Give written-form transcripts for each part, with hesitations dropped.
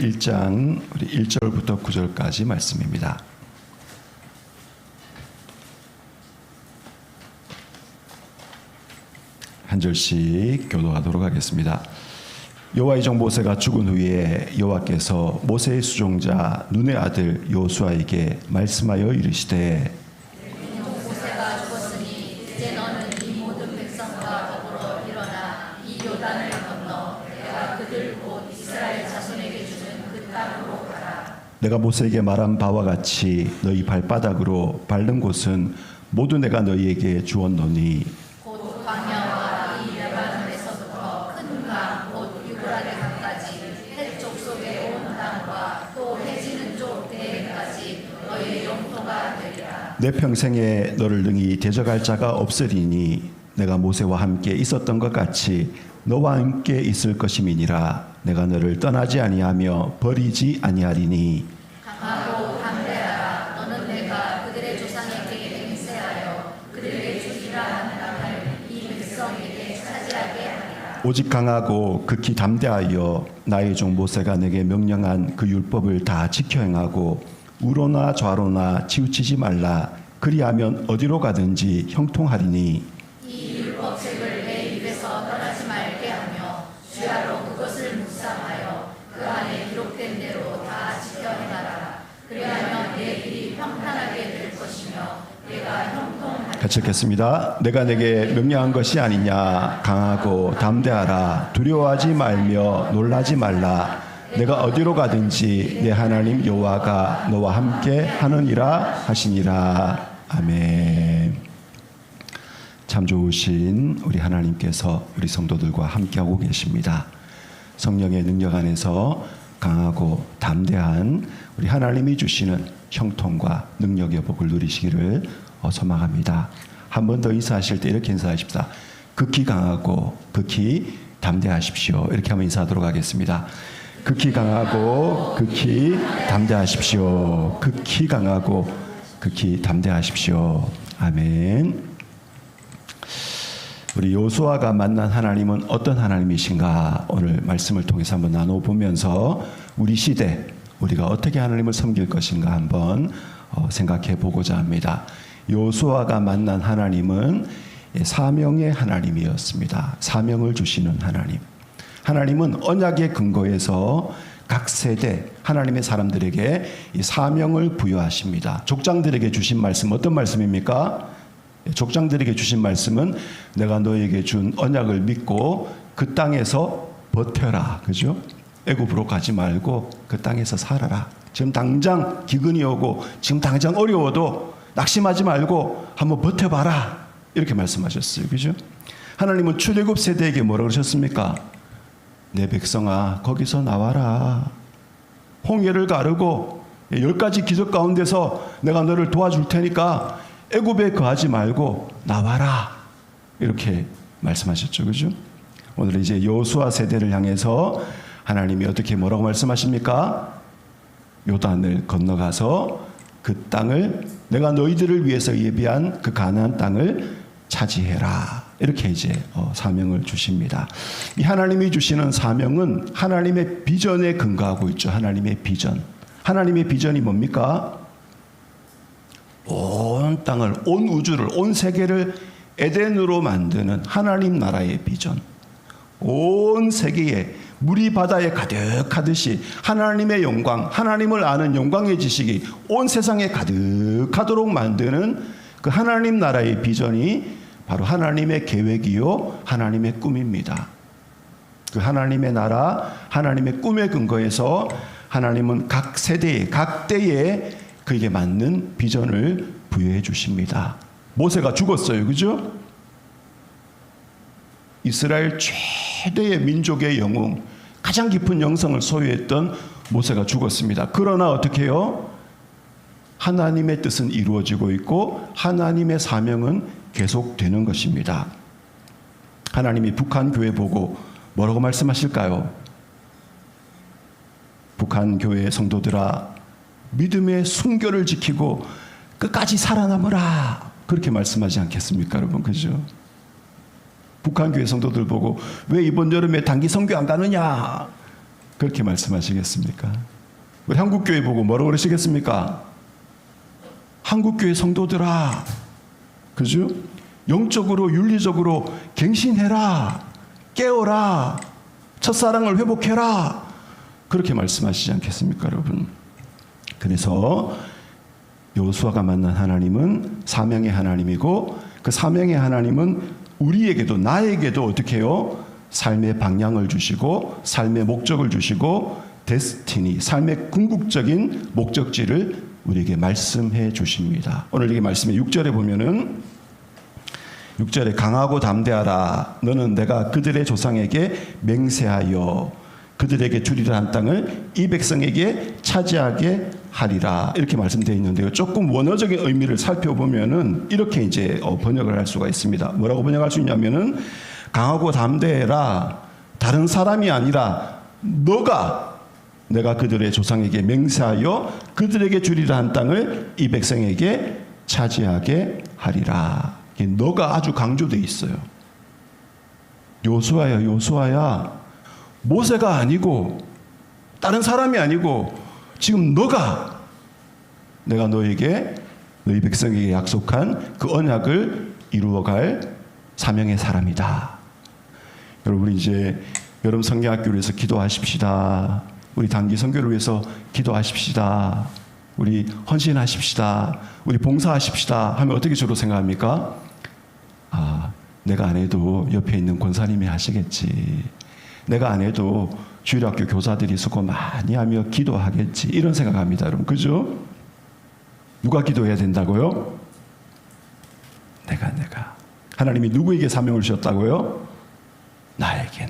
1장 우리 1절부터 9절까지 말씀입니다. 한 절씩 교도하도록 하겠습니다. 여호와의 종 모세가 죽은 후에 여호와께서 모세의 수종자 눈의 아들 여호수아에게 말씀하여 이르시되 모세가 죽었으니 이제 너는 이 모든 백성과 더불어 일어나 이 요단을 건너 내가 그들 곧 이스라엘 자손에게 주는 그 땅으로 가라. 내가 모세에게 말한 바와 같이 너희 발바닥으로 밟는 곳은 모두 내가 너희에게 주었노니 곧 광야와 이 레바논에서부터 큰 강 곧 유브라데 강까지 해 족속의 온 땅과 또 해지는 쪽 대해까지 너희의 영토가 되리라. 내 평생에 너를 능히 대적할 자가 없으리니 내가 모세와 함께 있었던 것 같이 너와 함께 있을 것임이니라. 내가 너를 떠나지 아니하며 버리지 아니하리니 강하고 담대하라. 너는 내가 그들의 조상에게 맹세하여 그들에게 주리라 한 땅을 이 백성에게 차지하게 하리라. 오직 강하고 극히 담대하여 나의 종 모세가 내게 명령한 그 율법을 다 지켜 행하고 우로나 좌로나 치우치지 말라. 그리하면 어디로 가든지 형통하리니 이 율법책을 내 입에서 떠나지 말게 하며 주야로 그것을 묵상하여 그 안에 기록된 대로 다 지켜 행하라. 그리하면 내 길이 평탄하게 될 것이며 내가 형통하리라. 같이 읽겠습니다. 내가 내게 명령한 것이 아니냐. 강하고 담대하라. 두려워하지 말며 놀라지 말라. 내가 어디로 가든지 내 하나님 여호와가 너와 함께 하느니라 하시니라. 아멘. 참 좋으신 우리 하나님께서 우리 성도들과 함께하고 계십니다. 성령의 능력 안에서 강하고 담대한 우리 하나님이 주시는 형통과 능력의 복을 누리시기를 소망합니다. 한 번 더 인사하실 때 이렇게 인사하십시다. 극히 강하고 극히 담대하십시오. 이렇게 한번 인사하도록 하겠습니다. 극히 강하고 극히 담대하십시오. 극히 강하고 극히 담대하십시오. 아멘. 우리 여호수아가 만난 하나님은 어떤 하나님이신가 오늘 말씀을 통해서 한번 나눠보면서 우리 시대 우리가 어떻게 하나님을 섬길 것인가 한번 생각해 보고자 합니다. 여호수아가 만난 하나님은 사명의 하나님이었습니다. 사명을 주시는 하나님. 하나님은 언약의 근거에서 각 세대 하나님의 사람들에게 이 사명을 부여하십니다. 족장들에게 주신 말씀 어떤 말씀입니까? 족장들에게 주신 말씀은 내가 너에게 준 언약을 믿고 그 땅에서 버텨라. 그죠? 애굽으로 가지 말고 그 땅에서 살아라. 지금 당장 기근이 오고 지금 당장 어려워도 낙심하지 말고 한번 버텨봐라. 이렇게 말씀하셨어요. 그죠? 하나님은 출애굽 세대에게 뭐라고 그러셨습니까? 내 백성아 거기서 나와라. 홍해를 가르고 10가지 기적 가운데서 내가 너를 도와줄 테니까 애굽에 거하지 말고 나와라. 이렇게 말씀하셨죠. 그죠? 오늘 이제 여호수아 세대를 향해서 하나님이 어떻게 뭐라고 말씀하십니까? 요단을 건너가서 그 땅을 내가 너희들을 위해서 예비한 그 가나안 땅을 차지해라. 이렇게 이제 사명을 주십니다. 이 하나님이 주시는 사명은 하나님의 비전에 근거하고 있죠. 하나님의 비전. 하나님의 비전이 뭡니까? 온 땅을, 온 우주를, 온 세계를 에덴으로 만드는 하나님 나라의 비전. 온 세계에 물이 바다에 가득하듯이 하나님의 영광, 하나님을 아는 영광의 지식이 온 세상에 가득하도록 만드는 그 하나님 나라의 비전이 바로 하나님의 계획이요 하나님의 꿈입니다. 그 하나님의 나라, 하나님의 꿈에 근거해서 하나님은 각 세대에, 각 때에 그에게 맞는 비전을 부여해 주십니다. 모세가 죽었어요. 그죠? 이스라엘 최대의 민족의 영웅, 가장 깊은 영성을 소유했던 모세가 죽었습니다. 그러나 어떻게 해요? 하나님의 뜻은 이루어지고 있고 하나님의 사명은 계속되는 것입니다. 하나님이 북한 교회 보고 뭐라고 말씀하실까요? 북한 교회의 성도들아 믿음의 순결을 지키고 끝까지 살아남으라. 그렇게 말씀하지 않겠습니까, 여러분? 그죠? 북한 교회 성도들 보고 왜 이번 여름에 단기 선교 안 가느냐? 그렇게 말씀하시겠습니까? 우리 한국교회 보고 뭐라고 그러시겠습니까? 한국교회 성도들아, 그죠? 영적으로 윤리적으로 갱신해라, 깨어라, 첫사랑을 회복해라, 그렇게 말씀하시지 않겠습니까, 여러분? 그래서 여호수아가 만난 하나님은 사명의 하나님이고, 그 사명의 하나님은 우리에게도, 나에게도 어떻게 해요? 삶의 방향을 주시고 삶의 목적을 주시고 데스티니, 삶의 궁극적인 목적지를 우리에게 말씀해 주십니다. 오늘 이 말씀의 6절에 보면은 6절에 강하고 담대하라. 너는 내가 그들의 조상에게 맹세하여 그들에게 주리라 한 땅을 이 백성에게 차지하게 하리라. 이렇게 말씀되어 있는데요. 조금 원어적인 의미를 살펴보면은 이렇게 이제 번역을 할 수가 있습니다. 뭐라고 번역할 수 있냐면은 강하고 담대해라. 다른 사람이 아니라 내가 그들의 조상에게 맹세하여 그들에게 주리라 한 땅을 이 백성에게 차지하게 하리라. 너가 아주 강조되어 있어요. 요수아야, 요수아야, 모세가 아니고 다른 사람이 아니고 지금 내가 너에게, 너희 백성에게 약속한 그 언약을 이루어갈 사명의 사람이다. 여러분, 이제 여름 성경학교를 위해서 기도하십시다. 우리 단기 선교를 위해서 기도하십시다. 우리 헌신하십시다. 우리 봉사하십시다 하면 어떻게 주로 생각합니까? 내가 안 해도 옆에 있는 권사님이 하시겠지. 내가 안 해도 주일학교 교사들이 수고 많이 하며 기도하겠지. 이런 생각합니다, 여러분. 그죠? 누가 기도해야 된다고요? 내가. 하나님이 누구에게 사명을 주셨다고요? 나에게.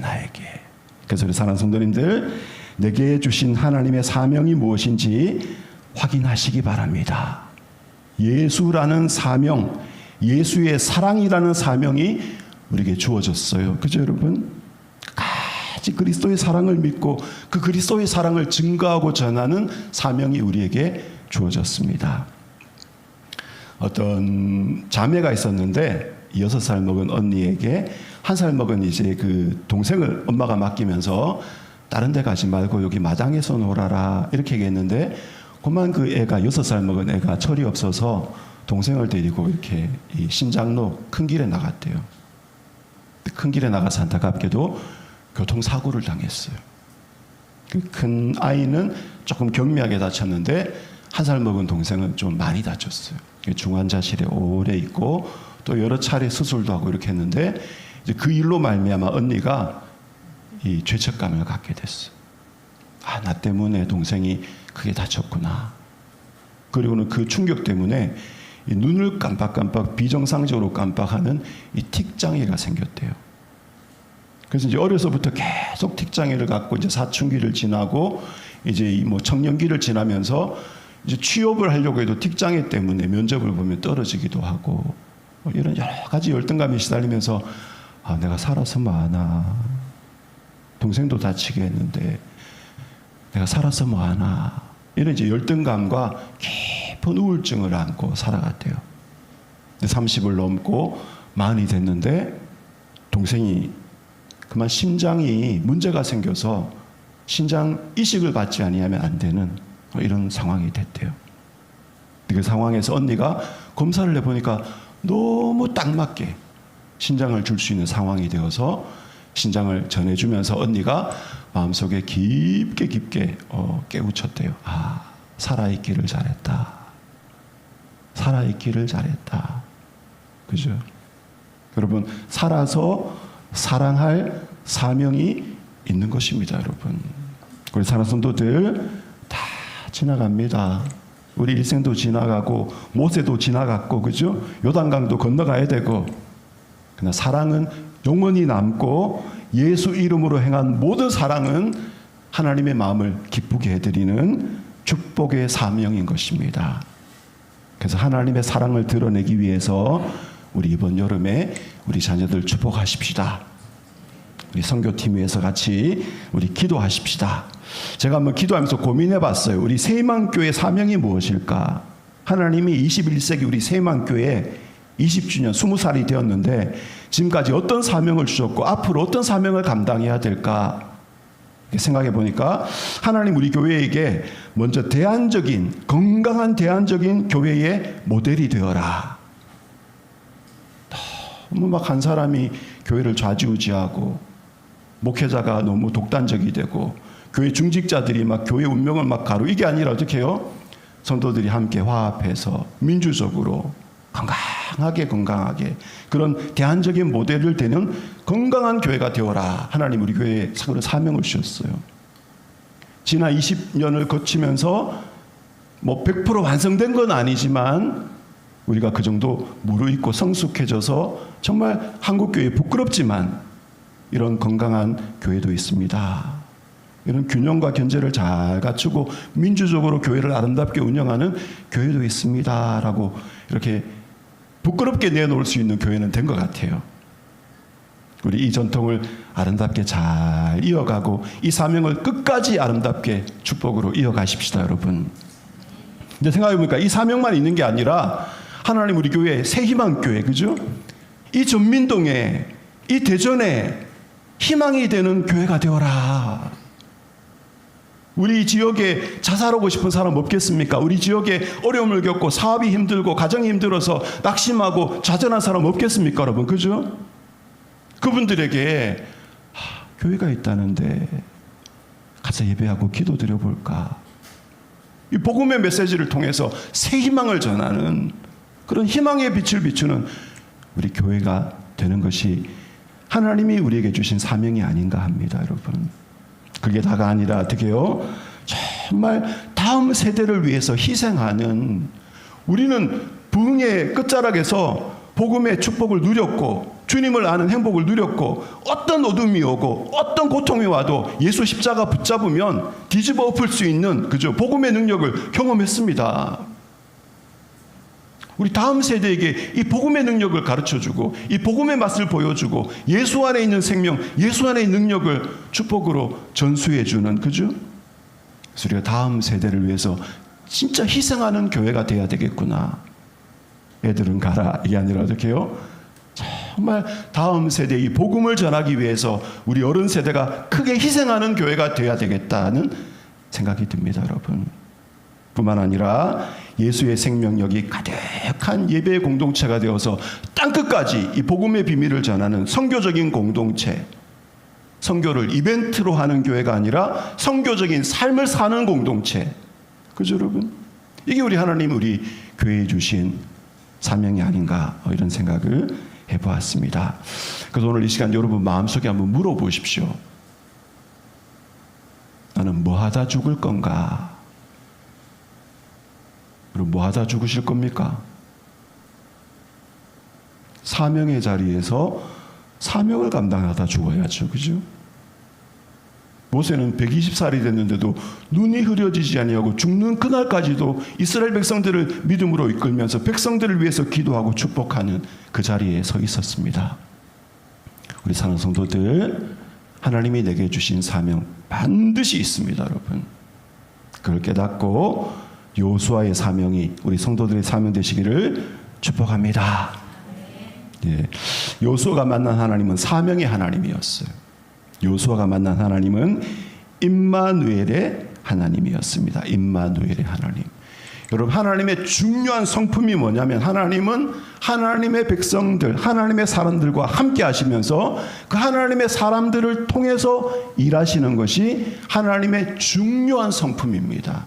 그래서 우리 사랑하는 성도님들, 내게 주신 하나님의 사명이 무엇인지 확인하시기 바랍니다. 예수라는 사명, 예수의 사랑이라는 사명이 우리에게 주어졌어요. 그죠, 여러분? 끝까지 그리스도의 사랑을 믿고 그 그리스도의 사랑을 증거하고 전하는 사명이 우리에게 주어졌습니다. 어떤 자매가 있었는데 6살 먹은 언니에게 1살 먹은 이제 그 동생을 엄마가 맡기면서 다른 데 가지 말고 여기 마당에서 놀아라 이렇게 얘기했는데, 그만 그 애가 6살 먹은 애가 철이 없어서 동생을 데리고 이렇게 이 신장로 큰 길에 나갔대요. 큰 길에 나가서 안타깝게도 교통사고를 당했어요. 그 큰 아이는 조금 경미하게 다쳤는데 1살 먹은 동생은 좀 많이 다쳤어요. 중환자실에 오래 있고 또 여러 차례 수술도 하고 이렇게 했는데, 이제 그 일로 말미암아 언니가 이 죄책감을 갖게 됐어요. 나 때문에 동생이 크게 다쳤구나. 그리고는 그 충격 때문에 이 눈을 깜빡깜빡 비정상적으로 깜빡하는 이 틱장애가 생겼대요. 그래서 이제 어려서부터 계속 틱장애를 갖고 이제 사춘기를 지나고 이제 뭐 청년기를 지나면서 이제 취업을 하려고 해도 틱장애 때문에 면접을 보면 떨어지기도 하고 이런 여러 가지 열등감에 시달리면서 내가 살아서 뭐하나, 동생도 다치게 했는데 내가 살아서 뭐하나, 이런 이제 열등감과 깊은 우울증을 안고 살아갔대요. 30을 넘고 40이 됐는데 동생이 그만 심장이 문제가 생겨서 신장 이식을 받지 아니하면 안 되는 이런 상황이 됐대요. 그 상황에서 언니가 검사를 해보니까 너무 딱 맞게 신장을 줄 수 있는 상황이 되어서 신장을 전해주면서 언니가 마음속에 깊게 깨우쳤대요. 살아있기를 잘했다. 살아있기를 잘했다. 그죠? 여러분, 살아서 사랑할 사명이 있는 것입니다, 여러분. 우리 사랑하는 성도들 다 지나갑니다. 우리 일생도 지나가고 모세도 지나갔고, 그죠? 요단강도 건너가야 되고, 그러나 사랑은 영원히 남고 예수 이름으로 행한 모든 사랑은 하나님의 마음을 기쁘게 해드리는 축복의 사명인 것입니다. 그래서 하나님의 사랑을 드러내기 위해서 우리 이번 여름에 우리 자녀들 축복하십시다. 우리 선교팀 위해서 같이 우리 기도하십시다. 제가 한번 기도하면서 고민해봤어요. 우리 새희망교회 사명이 무엇일까? 하나님이 21세기 우리 새희망교회 20주년 20살이 되었는데 지금까지 어떤 사명을 주셨고 앞으로 어떤 사명을 감당해야 될까? 생각해 보니까 하나님 우리 교회에게 먼저 건강한 대안적인 교회의 모델이 되어라. 너무 막 한 사람이 교회를 좌지우지하고 목회자가 너무 독단적이 되고 교회 중직자들이 막 교회 운명을 막 이게 아니라 어떻게 해요? 성도들이 함께 화합해서 민주적으로 건강하게 그런 대안적인 모델을 되는 건강한 교회가 되어라. 하나님 우리 교회에 그런 사명을 주셨어요. 지난 20년을 거치면서 뭐 100% 완성된 건 아니지만 우리가 그 정도 무르익고 성숙해져서 정말 한국교회 부끄럽지만 이런 건강한 교회도 있습니다. 이런 균형과 견제를 잘 갖추고 민주적으로 교회를 아름답게 운영하는 교회도 있습니다라고 이렇게 부끄럽게 내놓을 수 있는 교회는 된 것 같아요. 우리 이 전통을 아름답게 잘 이어가고 이 사명을 끝까지 아름답게 축복으로 이어가십시다, 여러분. 근데 생각해보니까 이 사명만 있는 게 아니라 하나님 우리 교회 새희망교회, 그죠? 이 전민동에, 이 대전에 희망이 되는 교회가 되어라. 우리 지역에 자살하고 싶은 사람 없겠습니까? 우리 지역에 어려움을 겪고 사업이 힘들고 가정이 힘들어서 낙심하고 좌절한 사람 없겠습니까, 여러분? 그죠? 그분들에게 교회가 있다는데 가서 예배하고 기도 드려볼까? 이 복음의 메시지를 통해서 새 희망을 전하는 그런 희망의 빛을 비추는 우리 교회가 되는 것이 하나님이 우리에게 주신 사명이 아닌가 합니다, 여러분. 그게 다가 아니라 어떻게 해요? 정말 다음 세대를 위해서 희생하는, 우리는 부흥의 끝자락에서 복음의 축복을 누렸고 주님을 아는 행복을 누렸고 어떤 어둠이 오고 어떤 고통이 와도 예수 십자가 붙잡으면 뒤집어 엎을 수 있는 그죠? 복음의 능력을 경험했습니다. 우리 다음 세대에게 이 복음의 능력을 가르쳐주고 이 복음의 맛을 보여주고 예수 안에 있는 생명, 예수 안에 있는 능력을 축복으로 전수해주는, 그죠? 그래서 우리가 다음 세대를 위해서 진짜 희생하는 교회가 돼야 되겠구나. 애들은 가라 이게 아니라 어떻게 해요? 정말 다음 세대에 이 복음을 전하기 위해서 우리 어른 세대가 크게 희생하는 교회가 돼야 되겠다는 생각이 듭니다, 여러분. 뿐만 아니라 예수의 생명력이 가득한 예배의 공동체가 되어서 땅끝까지 이 복음의 비밀을 전하는 선교적인 공동체, 선교를 이벤트로 하는 교회가 아니라 선교적인 삶을 사는 공동체, 그죠 여러분? 이게 우리 하나님 우리 교회에 주신 사명이 아닌가 이런 생각을 해보았습니다. 그래서 오늘 이 시간 여러분 마음속에 한번 물어보십시오. 나는 뭐 하다 죽을 건가? 그럼 뭐 하다 죽으실 겁니까? 사명의 자리에서 사명을 감당하다 죽어야죠. 그죠? 모세는 120살이 됐는데도 눈이 흐려지지 아니하고 죽는 그날까지도 이스라엘 백성들을 믿음으로 이끌면서 백성들을 위해서 기도하고 축복하는 그 자리에 서 있었습니다. 우리 사는 성도들, 하나님이 내게 주신 사명 반드시 있습니다, 여러분. 그걸 깨닫고 여호수아의 사명이 우리 성도들의 사명 되시기를 축복합니다. 예. 여호수아가 만난 하나님은 사명의 하나님이었어요. 여호수아가 만난 하나님은 임마누엘의 하나님이었습니다. 임마누엘의 하나님. 여러분, 하나님의 중요한 성품이 뭐냐면 하나님은 하나님의 백성들, 하나님의 사람들과 함께 하시면서 그 하나님의 사람들을 통해서 일하시는 것이 하나님의 중요한 성품입니다.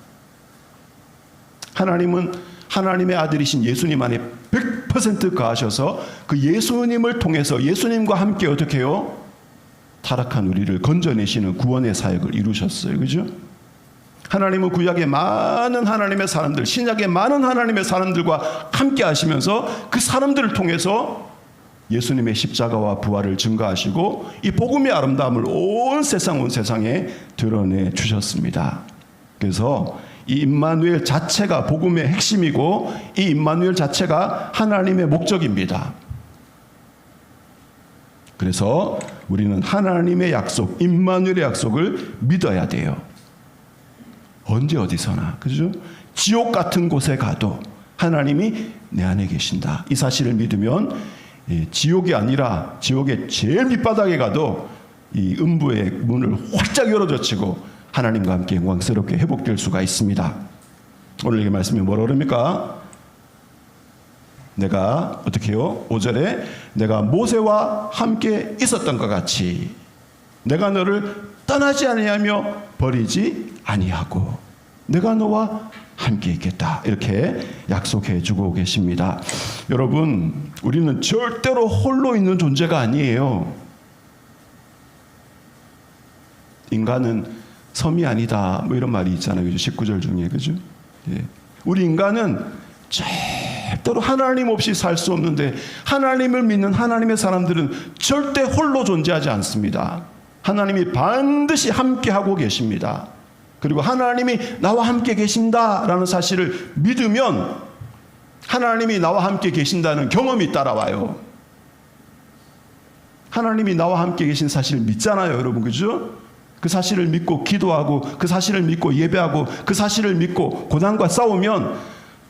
하나님은 하나님의 아들이신 예수님 안에 100% 거하셔서 그 예수님을 통해서 예수님과 함께 어떻게 해요? 타락한 우리를 건져내시는 구원의 사역을 이루셨어요. 그죠? 하나님은 구약의 많은 하나님의 사람들, 신약의 많은 하나님의 사람들과 함께 하시면서 그 사람들을 통해서 예수님의 십자가와 부활을 증거하시고 이 복음의 아름다움을 온 세상에 드러내 주셨습니다. 그래서 이 임마누엘 자체가 복음의 핵심이고 이 임마누엘 자체가 하나님의 목적입니다. 그래서 우리는 하나님의 약속, 임마누엘의 약속을 믿어야 돼요. 언제 어디서나, 그죠? 지옥 같은 곳에 가도 하나님이 내 안에 계신다. 이 사실을 믿으면 지옥이 아니라 지옥의 제일 밑바닥에 가도 이 음부의 문을 활짝 열어젖히고 하나님과 함께 영광스럽게 회복될 수가 있습니다. 오늘 이 말씀이 뭐라 그럽니까? 내가 어떻게 해요? 5절에 내가 모세와 함께 있었던 것 같이 내가 너를 떠나지 아니하며 버리지 아니하고 내가 너와 함께 있겠다. 이렇게 약속해 주고 계십니다. 여러분, 우리는 절대로 홀로 있는 존재가 아니에요. 인간은 섬이 아니다. 뭐 이런 말이 있잖아요. 19절 중에. 그죠? 예. 우리 인간은 절대로 하나님 없이 살 수 없는데 하나님을 믿는 하나님의 사람들은 절대 홀로 존재하지 않습니다. 하나님이 반드시 함께하고 계십니다. 그리고 하나님이 나와 함께 계신다라는 사실을 믿으면 하나님이 나와 함께 계신다는 경험이 따라와요. 하나님이 나와 함께 계신 사실을 믿잖아요, 여러분. 그죠? 그 사실을 믿고 기도하고 그 사실을 믿고 예배하고 그 사실을 믿고 고난과 싸우면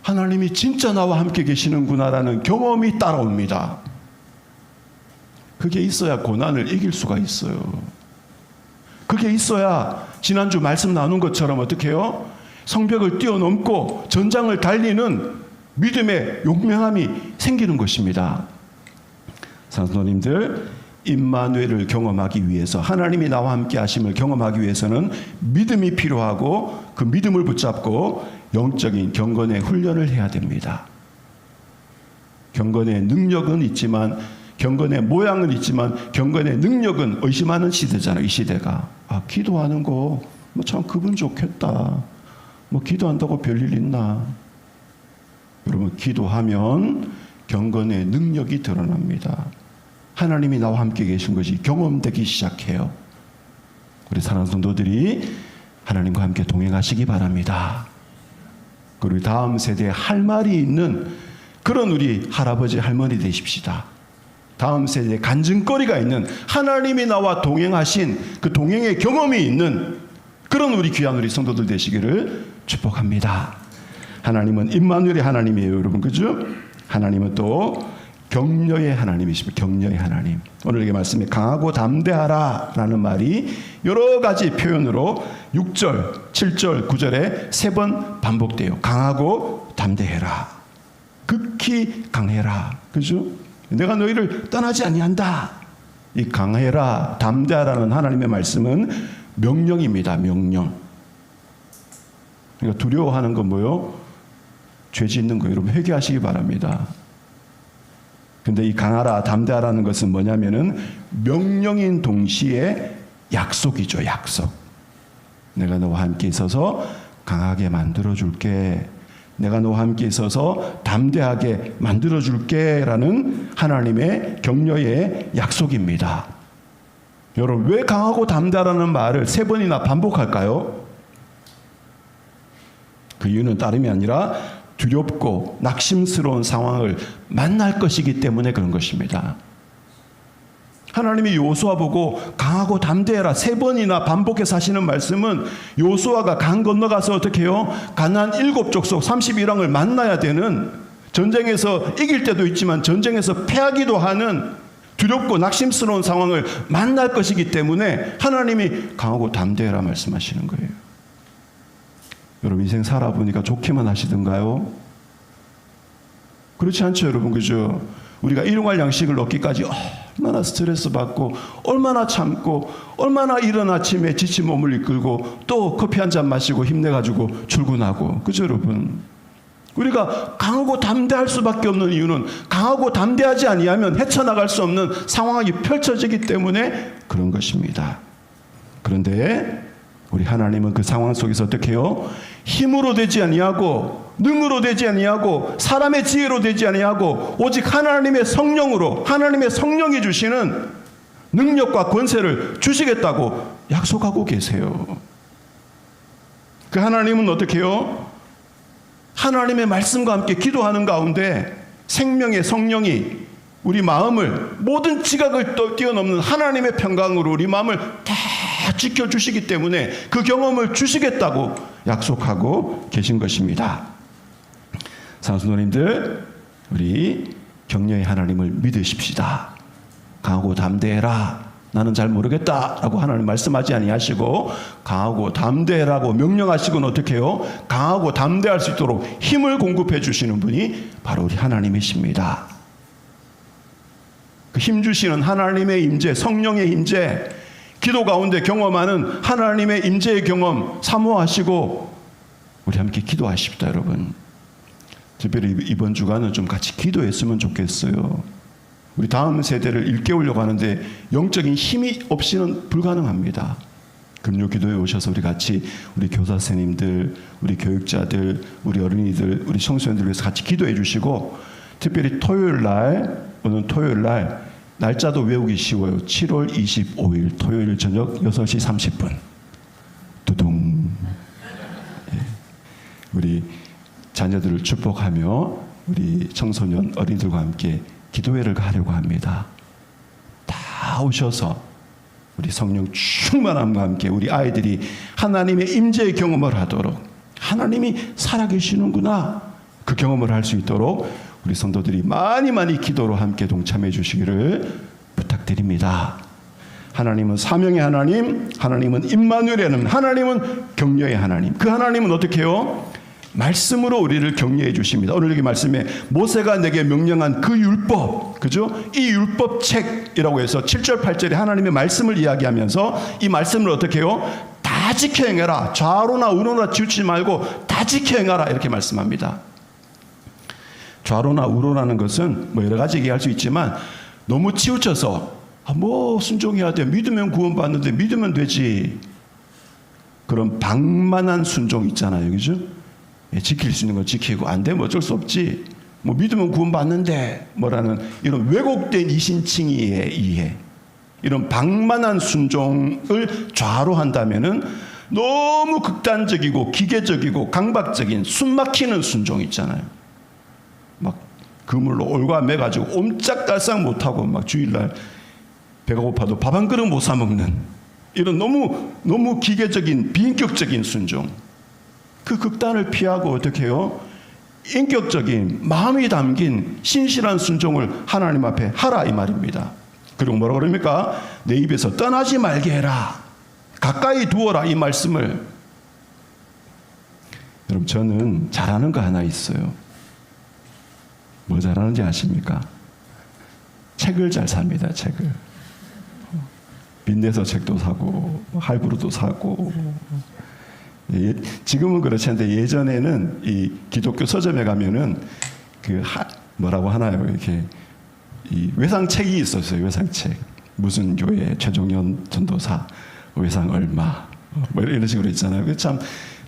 하나님이 진짜 나와 함께 계시는구나라는 경험이 따라옵니다. 그게 있어야 고난을 이길 수가 있어요. 그게 있어야 지난주 말씀 나눈 것처럼 어떻게 해요? 성벽을 뛰어넘고 전장을 달리는 믿음의 용맹함이 생기는 것입니다. 성도님들, 임마누엘을 경험하기 위해서 하나님이 나와 함께 하심을 경험하기 위해서는 믿음이 필요하고 그 믿음을 붙잡고 영적인 경건의 훈련을 해야 됩니다. 경건의 능력은 있지만 경건의 모양은 있지만 경건의 능력은 의심하는 시대잖아요. 이 시대가. 기도하는 거 뭐 참 기분 좋겠다. 뭐 기도한다고 별일 있나. 여러분, 기도하면 경건의 능력이 드러납니다. 하나님이 나와 함께 계신 것이 경험되기 시작해요. 우리 사랑하는 성도들이 하나님과 함께 동행하시기 바랍니다. 그리고 다음 세대에 할 말이 있는 그런 우리 할아버지 할머니 되십시다. 다음 세대에 간증거리가 있는 하나님이 나와 동행하신 그 동행의 경험이 있는 그런 우리 귀한 우리 성도들 되시기를 축복합니다. 하나님은 임마누엘의 하나님이에요, 여러분. 그죠? 하나님은 또 격려의 하나님이십니다. 격려의 하나님. 오늘 이 말씀에 강하고 담대하라 라는 말이 여러 가지 표현으로 6절, 7절, 9절에 3번 반복돼요. 강하고 담대해라. 극히 강해라. 그죠? 내가 너희를 떠나지 아니한다. 이 강해라, 담대하라는 하나님의 말씀은 명령입니다. 명령. 그러니까 두려워하는 건 뭐요? 죄 짓는 거. 여러분 회개하시기 바랍니다. 근데 이 강하라, 담대하라는 것은 뭐냐면은 명령인 동시에 약속이죠. 약속. 내가 너와 함께 있어서 강하게 만들어줄게. 내가 너와 함께 있어서 담대하게 만들어줄게 라는 하나님의 격려의 약속입니다. 여러분, 왜 강하고 담대하라는 말을 3번이나 반복할까요? 그 이유는 다름이 아니라 두렵고 낙심스러운 상황을 만날 것이기 때문에 그런 것입니다. 하나님이 여호수아 보고 강하고 담대해라 3번이나 반복해서 하시는 말씀은 여호수아가 강 건너가서 어떻게 해요? 가나안 7족속 31왕을 만나야 되는, 전쟁에서 이길 때도 있지만 전쟁에서 패하기도 하는 두렵고 낙심스러운 상황을 만날 것이기 때문에 하나님이 강하고 담대해라 말씀하시는 거예요. 여러분, 인생 살아보니까 좋게만 하시던가요? 그렇지 않죠, 여러분. 그죠? 우리가 일용할 양식을 얻기까지 얼마나 스트레스 받고 얼마나 참고 얼마나 이른 아침에 지친 몸을 이끌고 또 커피 한 잔 마시고 힘내가지고 출근하고. 그죠, 여러분? 우리가 강하고 담대할 수밖에 없는 이유는 강하고 담대하지 아니하면 헤쳐나갈 수 없는 상황이 펼쳐지기 때문에 그런 것입니다. 그런데 우리 하나님은 그 상황 속에서 어떻게 해요? 힘으로 되지 아니하고 능으로 되지 아니하고 사람의 지혜로 되지 아니하고 오직 하나님의 성령으로, 하나님의 성령이 주시는 능력과 권세를 주시겠다고 약속하고 계세요. 그 하나님은 어떻게 해요? 하나님의 말씀과 함께 기도하는 가운데 생명의 성령이 우리 마음을, 모든 지각을 뛰어넘는 하나님의 평강으로 우리 마음을 다 지켜주시기 때문에 그 경험을 주시겠다고 약속하고 계신 것입니다. 성도님들, 우리 격려의 하나님을 믿으십시다. 강하고 담대해라. 나는 잘 모르겠다라고 하나님 말씀하지 아니하시고 강하고 담대라고 명령하시고는 어떻게 해요? 강하고 담대할 수 있도록 힘을 공급해 주시는 분이 바로 우리 하나님이십니다. 그 힘 주시는 하나님의 임재, 성령의 임재, 기도 가운데 경험하는 하나님의 임재의 경험 사모하시고 우리 함께 기도하십시다, 여러분. 특별히 이번 주간은 좀 같이 기도했으면 좋겠어요. 우리 다음 세대를 일깨우려고 하는데 영적인 힘이 없이는 불가능합니다. 금요 기도에 오셔서 우리 같이 우리 교사 선생님들, 우리 교육자들, 우리 어린이들, 우리 청소년들 위해서 같이 기도해 주시고, 특별히 토요일 날, 오늘 토요일 날 날짜도 외우기 쉬워요. 7월 25일 토요일 저녁 6시 30분 두둥. 우리 자녀들을 축복하며 우리 청소년 어린이들과 함께 기도회를 하려고 합니다. 다 오셔서 우리 성령 충만함과 함께 우리 아이들이 하나님의 임재의 경험을 하도록, 하나님이 살아계시는구나 그 경험을 할 수 있도록 우리 성도들이 많이 기도로 함께 동참해 주시기를 부탁드립니다. 하나님은 사명의 하나님, 하나님은 임마누엘의 하나님, 하나님은 격려의 하나님. 그 하나님은 어떻게 해요? 말씀으로 우리를 격려해 주십니다. 오늘 여기 말씀에 모세가 내게 명령한 그 율법, 그죠? 이 율법책이라고 해서 7절 8절에 하나님의 말씀을 이야기하면서 이 말씀을 어떻게 해요? 다 지켜 행해라. 좌로나 우로나 치우치지 말고 다 지켜 행하라 이렇게 말씀합니다. 좌로나 우로라는 것은 뭐 여러 가지 얘기할 수 있지만 너무 치우쳐서 뭐 순종해야 돼. 믿으면 구원받는데 믿으면 되지. 그런 방만한 순종 있잖아요. 그죠? 지킬 수 있는 건 지키고 안 되면 어쩔 수 없지. 뭐 믿으면 구원받는데 뭐라는 이런 왜곡된 이신칭의에 의해 이런 방만한 순종을 좌로 한다면은 너무 극단적이고 기계적이고 강박적인 숨막히는 순종 있잖아요. 막 그물로 올가매가지고 옴짝달싹 못하고 막 주일날 배가 고파도 밥 한 그릇 못 사 먹는 이런 너무 기계적인 비인격적인 순종. 그 극단을 피하고 어떻게 해요? 인격적인 마음이 담긴 신실한 순종을 하나님 앞에 하라 이 말입니다. 그리고 뭐라고 그럽니까? 내 입에서 떠나지 말게 해라. 가까이 두어라 이 말씀을. 여러분 저는 잘하는 거 하나 있어요. 뭐 잘하는지 아십니까? 책을 잘 삽니다. 책을. 빚내서 책도 사고 할부로도 사고. 지금은 그렇지 않은데 예전에는 이 기독교 서점에 가면은 뭐라고 하나요? 이렇게 이 외상책이 있었어요. 외상책. 무슨 교회 최종현 전도사 외상 얼마 뭐 이런 식으로 있잖아요. 참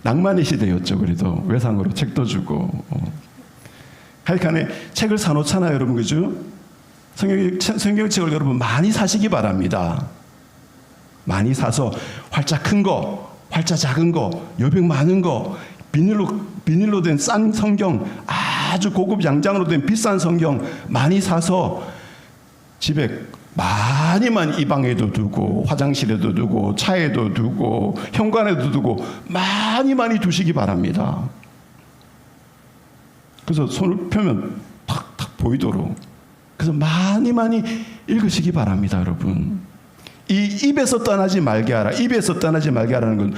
낭만의 시대였죠. 그래도 외상으로 책도 주고. 하여간에 책을 사놓잖아요, 여러분, 그죠? 성경책을 여러분 많이 사시기 바랍니다. 많이 사서 활짝 큰 거, 활짝 작은 거, 여백 많은 거, 비닐로 된 싼 성경, 아주 고급 양장으로 된 비싼 성경 많이 사서 집에 많이 이 방에도 두고 화장실에도 두고 차에도 두고 현관에도 두고 많이 두시기 바랍니다. 그래서 손을 펴면 탁탁 보이도록. 그래서 많이 읽으시기 바랍니다, 여러분. 이 입에서 떠나지 말게 하라. 입에서 떠나지 말게 하라는 건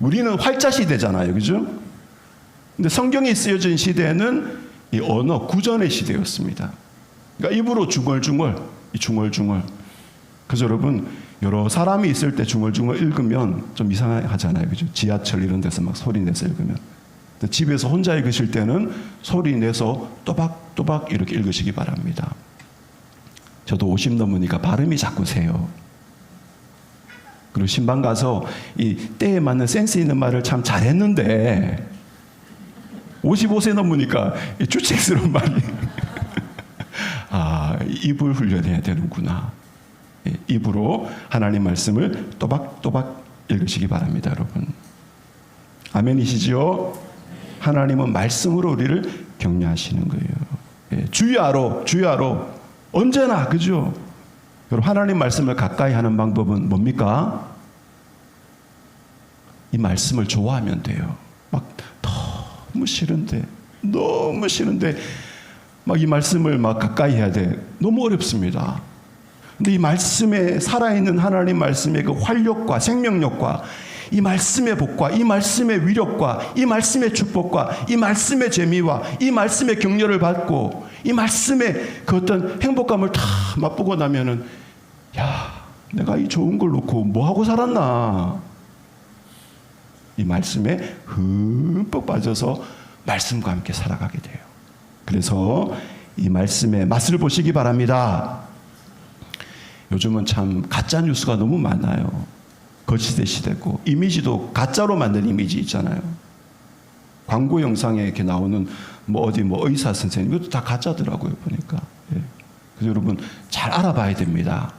우리는 활자 시대잖아요, 그죠? 근데 성경이 쓰여진 시대는 이 언어 구전의 시대였습니다. 그러니까 입으로 중얼중얼. 그래서 여러분 여러 사람이 있을 때 중얼중얼 읽으면 좀 이상하잖아요, 그죠? 지하철 이런 데서 막 소리 내서 읽으면. 집에서 혼자 읽으실 때는 소리 내서 또박또박 이렇게 읽으시기 바랍니다. 저도 50 넘으니까 발음이 자꾸 새요. 그리고 신방 가서 이 때에 맞는 센스 있는 말을 참 잘했는데 55세 넘으니까 이 주책스러운 말이 입을 훈련해야 되는구나. 입으로 하나님 말씀을 또박또박 읽으시기 바랍니다, 여러분. 아멘이시죠? 하나님은 말씀으로 우리를 격려하시는 거예요. 주야로 언제나, 그죠? 여러분 하나님 말씀을 가까이 하는 방법은 뭡니까? 이 말씀을 좋아하면 돼요. 막 너무 싫은데 막 이 말씀을 막 가까이 해야 돼. 너무 어렵습니다. 근데 이 말씀에 살아있는 하나님 말씀의 그 활력과 생명력과 이 말씀의 복과 이 말씀의 위력과 이 말씀의 축복과 이 말씀의 재미와 이 말씀의 격려를 받고 이 말씀의 그 어떤 행복감을 다 맛보고 나면은 야, 내가 이 좋은 걸 놓고 뭐 하고 살았나? 이 말씀에 흠뻑 빠져서 말씀과 함께 살아가게 돼요. 그래서 이 말씀의 맛을 보시기 바랍니다. 요즘은 참 가짜 뉴스가 너무 많아요. 거짓의 시대고 이미지도 가짜로 만든 이미지 있잖아요. 광고 영상에 이렇게 나오는 어디 의사 선생님 이것도 다 가짜더라고요 보니까. 예. 그래서 여러분 잘 알아봐야 됩니다.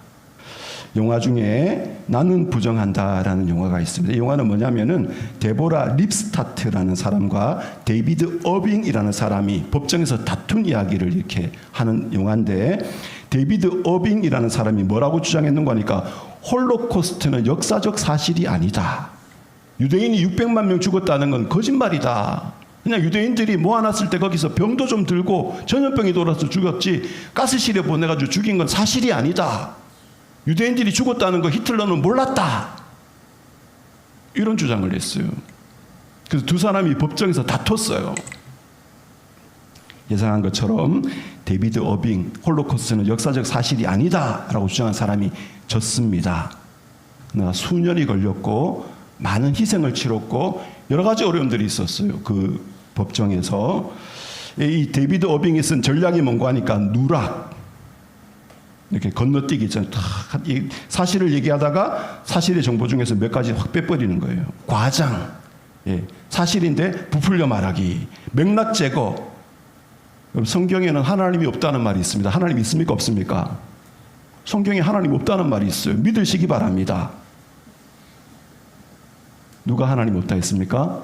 영화 중에 나는 부정한다라는 영화가 있습니다. 이 영화는 뭐냐면은 데보라 립스타트라는 사람과 데이비드 어빙이라는 사람이 법정에서 다툰 이야기를 이렇게 하는 영화인데, 데이비드 어빙이라는 사람이 뭐라고 주장했는가 하니까 홀로코스트는 역사적 사실이 아니다. 유대인이 600만 명 죽었다는 건 거짓말이다. 그냥 유대인들이 모아놨을 때 거기서 병도 좀 들고 전염병이 돌아서 죽었지 가스실에 보내가지고 죽인 건 사실이 아니다. 유대인들이 죽었다는 거 히틀러는 몰랐다. 이런 주장을 했어요. 그래서 두 사람이 법정에서 다퉜어요. 예상한 것처럼 데이비드 어빙, 홀로코스트는 역사적 사실이 아니다라고 주장한 사람이 졌습니다. 그러나 수년이 걸렸고 많은 희생을 치렀고 여러 가지 어려움들이 있었어요. 그 법정에서. 이 데이비드 어빙이 쓴 전략이 뭔가 하니까 누락, 이렇게 건너뛰기 있잖아요. 이 사실을 얘기하다가 사실의 정보 중에서 몇 가지 확 빼버리는 거예요. 과장, 예, 사실인데 부풀려 말하기, 맥락 제거. 성경에는 하나님이 없다는 말이 있습니다. 하나님 있습니까 없습니까? 성경에 하나님 없다는 말이 있어요. 믿으시기 바랍니다. 누가 하나님 없다 했습니까?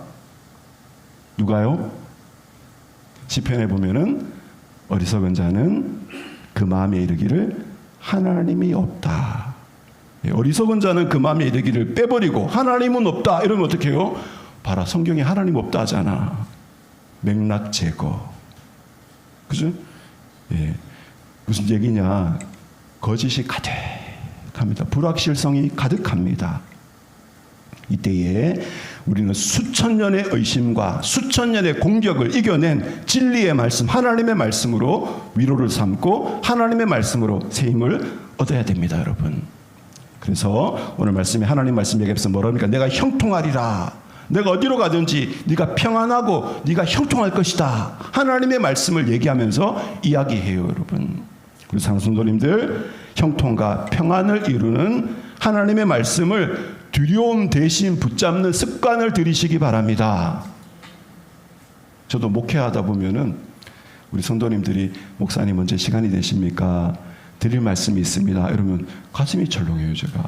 누가요? 시편에 보면은 어리석은 자는 그 마음에 이르기를 하나님이 없다. 어리석은 자는 그 마음에 이르기를 빼버리고 하나님은 없다 이러면 어떻게 해요? 봐라, 성경에 하나님 없다 하잖아. 맥락 제거. 그죠? 예. 무슨 얘기냐? 거짓이 가득합니다. 불확실성이 가득합니다. 이때에 우리는 수천 년의 의심과 수천 년의 공격을 이겨낸 진리의 말씀, 하나님의 말씀으로 위로를 삼고 하나님의 말씀으로 새 힘을 얻어야 됩니다, 여러분. 그래서 오늘 말씀에 하나님 말씀 얘기해서 뭐랍니까? 내가 형통하리라. 내가 어디로 가든지 네가 평안하고 네가 형통할 것이다. 하나님의 말씀을 얘기하면서 이야기해요, 여러분. 우리 상순도님들, 형통과 평안을 이루는 하나님의 말씀을 두려움 대신 붙잡는 습관을 들이시기 바랍니다. 저도 목회하다 보면은 우리 성도님들이 목사님 언제 시간이 되십니까? 드릴 말씀이 있습니다. 이러면 가슴이 철렁해요, 제가.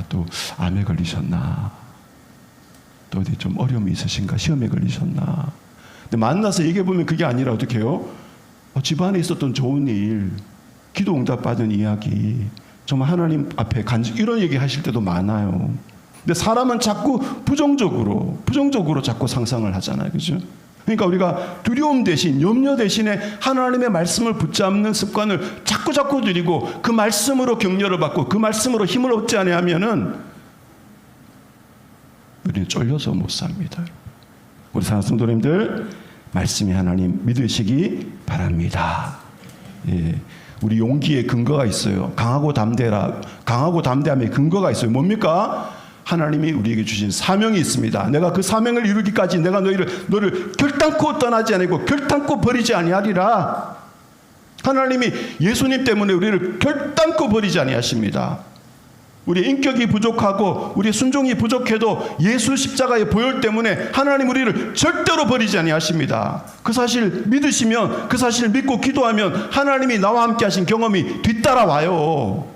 또 암에 걸리셨나? 또 어디 좀 어려움이 있으신가? 시험에 걸리셨나? 근데 만나서 얘기해 보면 그게 아니라 어떻게 해요? 집안에 있었던 좋은 일, 기도 응답 받은 이야기, 정말 하나님 앞에 이런 얘기 하실 때도 많아요. 근데 사람은 자꾸 부정적으로 자꾸 상상을 하잖아요. 그죠? 그러니까 우리가 두려움 대신, 염려 대신에 하나님의 말씀을 붙잡는 습관을 자꾸 들이고 그 말씀으로 격려를 받고 그 말씀으로 힘을 얻지 않으면은 우리는 쫄려서 못 삽니다. 우리 사랑하는 성도님들, 말씀이 하나님 믿으시기 바랍니다. 예. 우리 용기에 근거가 있어요. 강하고 담대함에 근거가 있어요. 뭡니까? 하나님이 우리에게 주신 사명이 있습니다. 내가 그 사명을 이루기까지 내가 너를 결단코 떠나지 아니고 결단코 버리지 아니하리라. 하나님이 예수님 때문에 우리를 결단코 버리지 아니하십니다. 우리 인격이 부족하고 우리 순종이 부족해도 예수 십자가의 보혈 때문에 하나님 우리를 절대로 버리지 아니하십니다. 그 사실 믿으시면, 그 사실 믿고 기도하면 하나님이 나와 함께 하신 경험이 뒤따라와요.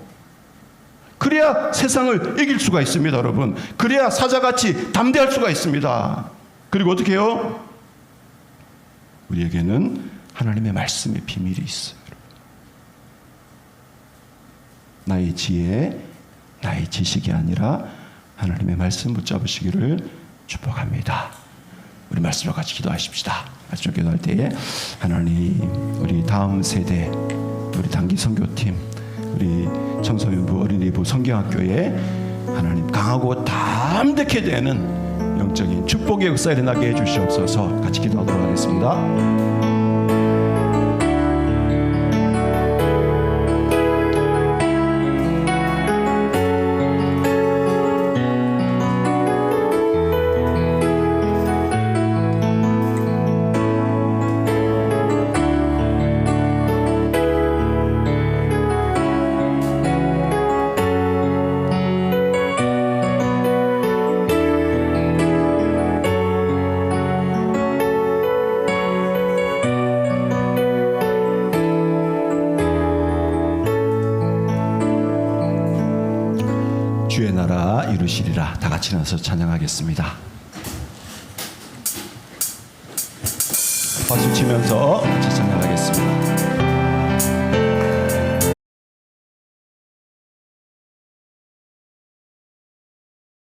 그래야 세상을 이길 수가 있습니다, 여러분. 그래야 사자같이 담대할 수가 있습니다. 그리고 어떻게 해요? 우리에게는 하나님의 말씀의 비밀이 있어요. 나의 지혜, 나의 지식이 아니라 하나님의 말씀 붙잡으시기를 축복합니다. 우리 말씀으로 같이 기도하십시다. 아침 기도할 때에 하나님 우리 다음 세대 우리 단기 선교팀 우리 청소년부 어린이부 성경학교에 하나님 강하고 담대케 되는 영적인 축복의 역사 일어나게 해주시옵소서. 같이 기도하도록 하겠습니다. 주의 나라 이루시리라. 다 같이 나서 찬양하겠습니다. 박수 치면서 같이 찬양하겠습니다.